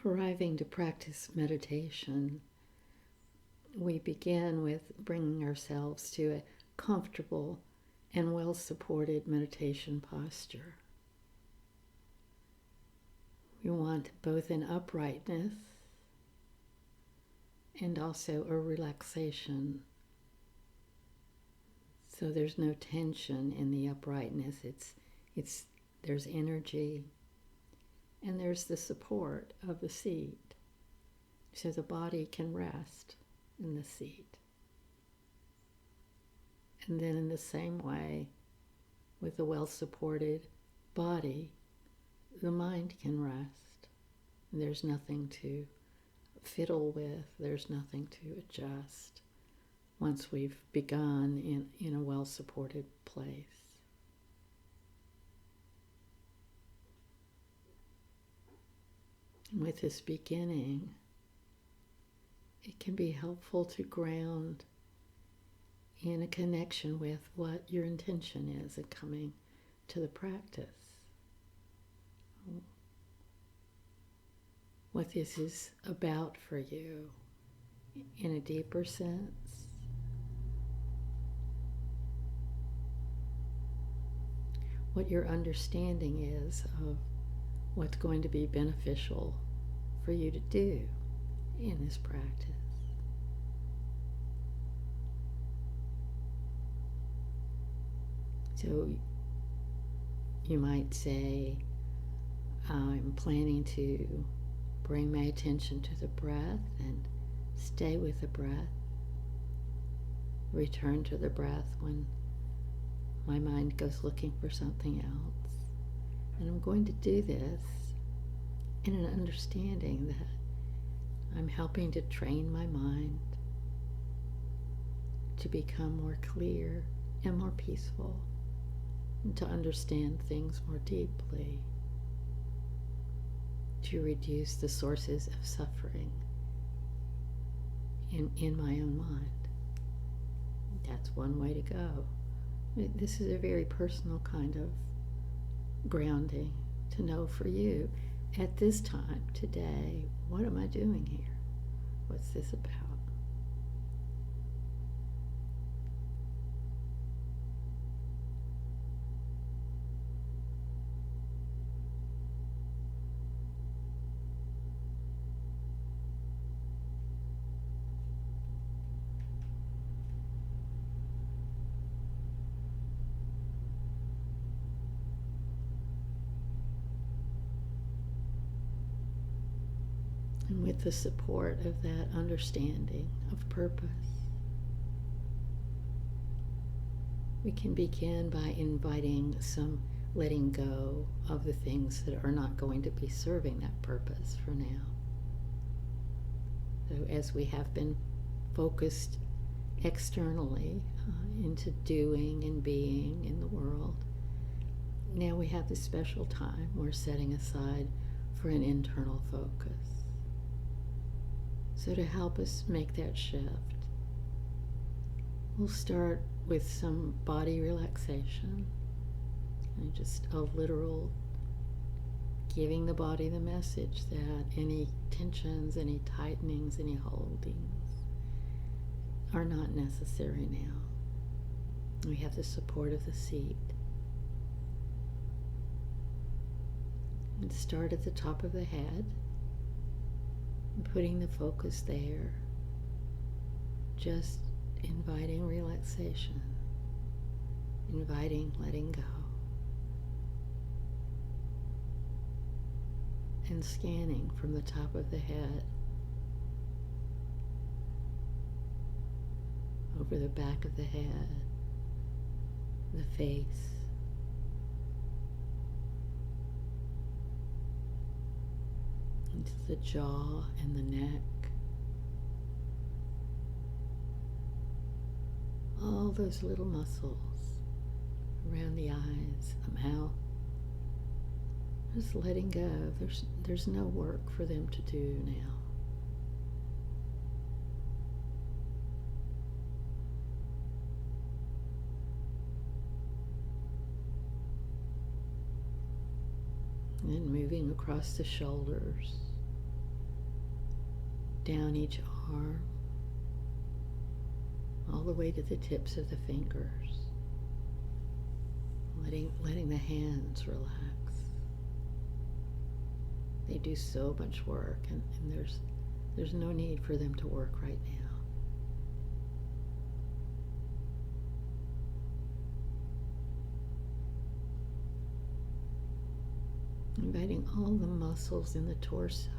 arriving to practice meditation, we begin with bringing ourselves to a comfortable and well-supported meditation posture. We want both an uprightness and also a relaxation. So there's no tension in the uprightness. There's energy, and there's the support of the seat, so the body can rest in the seat. And then in the same way, with a well-supported body, the mind can rest. And there's nothing to fiddle with, there's nothing to adjust once we've begun in a well-supported place. And with this beginning, it can be helpful to ground in a connection with what your intention is in coming to the practice. What this is about for you in a deeper sense. What your understanding is of what's going to be beneficial for you to do in this practice. So you might say, I'm planning to bring my attention to the breath and stay with the breath. Return to the breath when my mind goes looking for something else. And I'm going to do this in an understanding that I'm helping to train my mind to become more clear and more peaceful, and to understand things more deeply, to reduce the sources of suffering in my own mind. That's one way to go. This is a very personal kind of grounding to know for you at this time, today, what am I doing here? What's this about? And with the support of that understanding of purpose, we can begin by inviting some letting go of the things that are not going to be serving that purpose for now. So as we have been focused externally into doing and being in the world, now we have this special time we're setting aside for an internal focus. So to help us make that shift, we'll start with some body relaxation, and just a literal giving the body the message that any tensions, any tightenings, any holdings are not necessary now. We have the support of the seat. And start at the top of the head, putting the focus there, just inviting relaxation, inviting letting go, and scanning from the top of the head over the back of the head, the face, into the jaw and the neck, all those little muscles around the eyes, the mouth, just letting go. There's no work for them to do now. And then moving across the shoulders, down each arm, all the way to the tips of the fingers, letting the hands relax. They do so much work, and there's no need for them to work right now. Inviting all the muscles in the torso,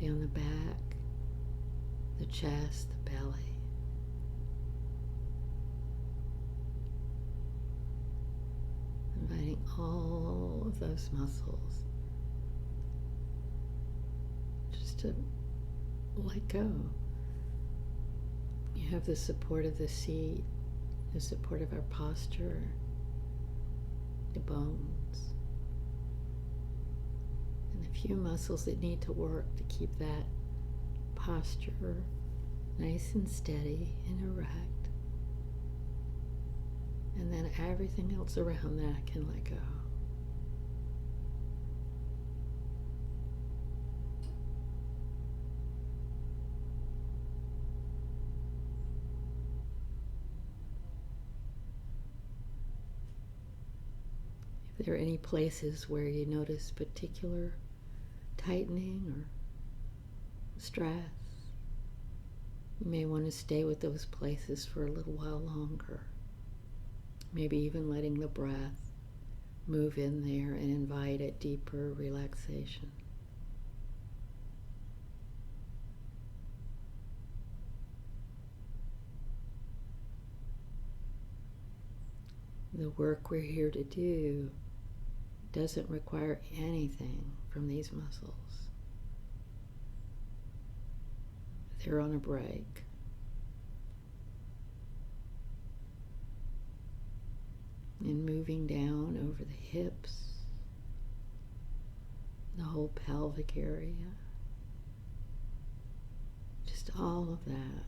down the back, the chest, the belly. Inviting all of those muscles just to let go. You have the support of the seat, the support of our posture, the bones, and a few muscles that need to work to keep that posture nice and steady and erect. And then everything else around that can let go. If there are any places where you notice particular tightening or stress, you may want to stay with those places for a little while longer. Maybe even letting the breath move in there and invite a deeper relaxation. The work we're here to do doesn't require anything from these muscles. They're on a break. And moving down over the hips, the whole pelvic area, just all of that.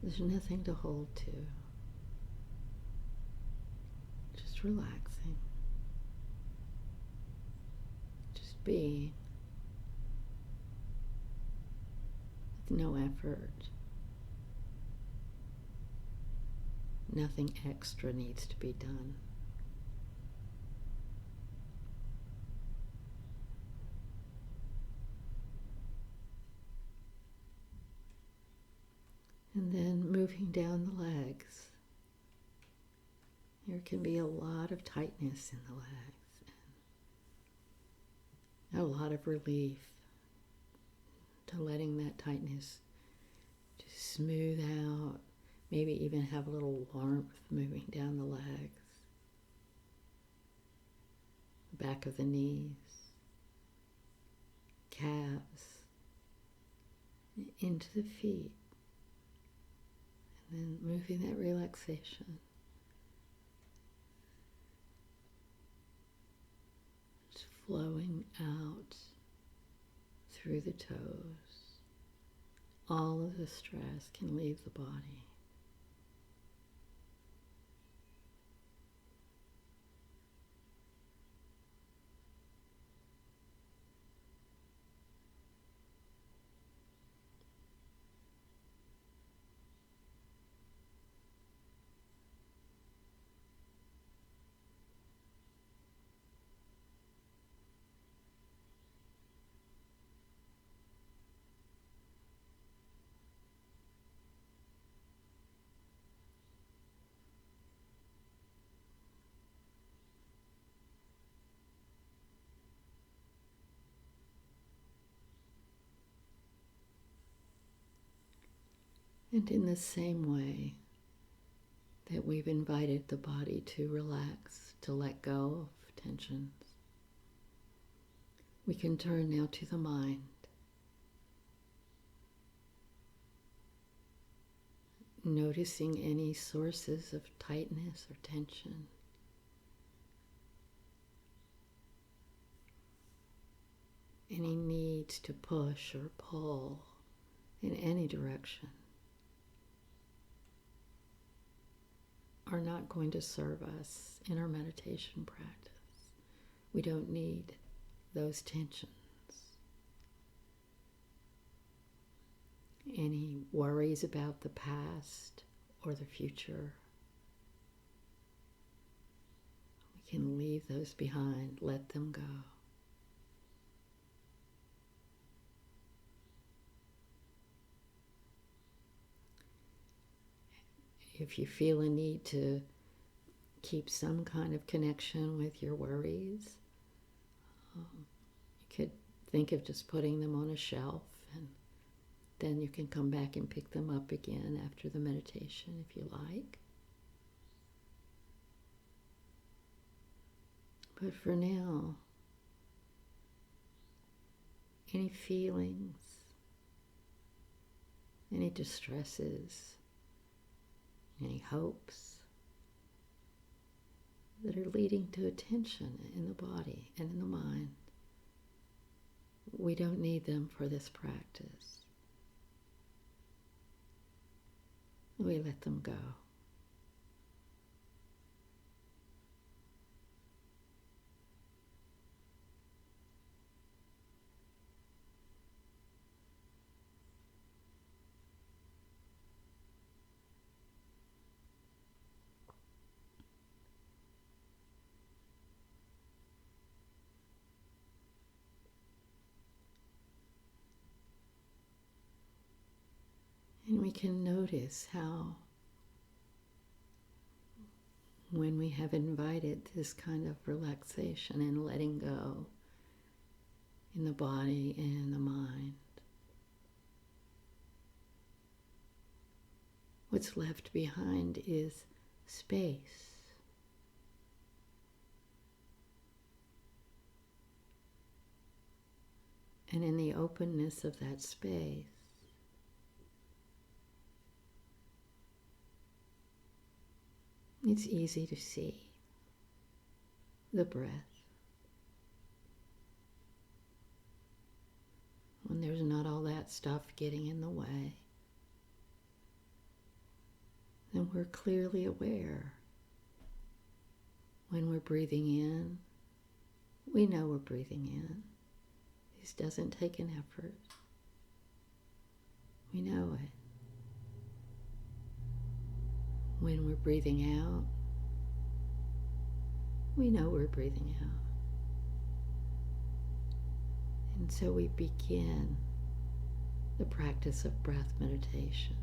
There's nothing to hold to. Just relaxing. Just being. With no effort. Nothing extra needs to be done. And then moving down the legs. There can be a lot of tightness in the legs and a lot of relief to letting that tightness just smooth out. Maybe even have a little warmth moving down the legs, back of the knees, calves, into the feet, and then moving that relaxation. Just flowing out through the toes. All of the stress can leave the body. And in the same way that we've invited the body to relax, to let go of tensions, we can turn now to the mind. Noticing any sources of tightness or tension. Any needs to push or pull in any direction are not going to serve us in our meditation practice. We don't need those tensions. any worries about the past or the future. We can leave those behind, let them go. If you feel a need to keep some kind of connection with your worries, you could think of just putting them on a shelf, and then you can come back and pick them up again after the meditation if you like. But for now, any feelings, any distresses, any hopes that are leading to a tension in the body and in the mind, we don't need them for this practice. We let them go. And we can notice how, when we have invited this kind of relaxation and letting go in the body and in the mind, what's left behind is space. And in the openness of that space, it's easy to see the breath. When there's not all that stuff getting in the way, then we're clearly aware. When we're breathing in, we know we're breathing in. This doesn't take an effort. We know it. When we're breathing out, we know we're breathing out. And so we begin the practice of breath meditation.